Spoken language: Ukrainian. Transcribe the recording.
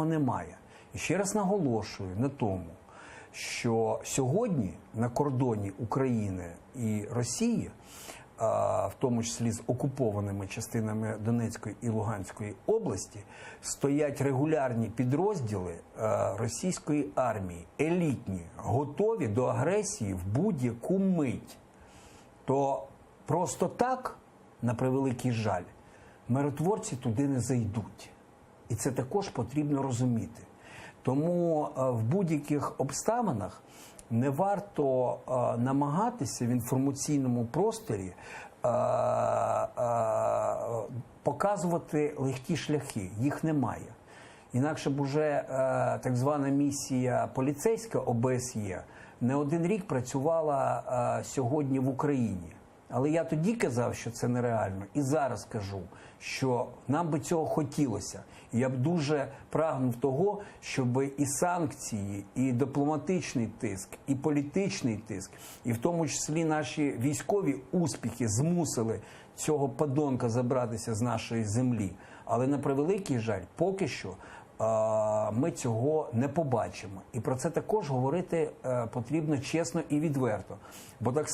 немає. І ще раз наголошую на тому, що сьогодні на кордоні України і Росії, в тому числі з окупованими частинами Донецької і Луганської області, стоять регулярні підрозділи російської армії, елітні, готові до агресії в будь-яку мить. То просто так, на превеликий жаль, миротворці туди не зайдуть. І це також потрібно розуміти. Тому в будь-яких обставинах не варто намагатися в інформаційному просторі показувати легкі шляхи. Їх немає. Інакше б уже так звана місія поліцейська ОБСЄ не один рік працювала сьогодні в Україні. Але я тоді казав, що це нереально. І зараз кажу, що нам би цього хотілося. І я б дуже прагнув того, щоб і санкції, і дипломатичний тиск, і політичний тиск, і в тому числі наші військові успіхи змусили цього подонка забратися з нашої землі. Але на превеликий жаль, поки що ми цього не побачимо. І про це також говорити потрібно чесно і відверто. Бо так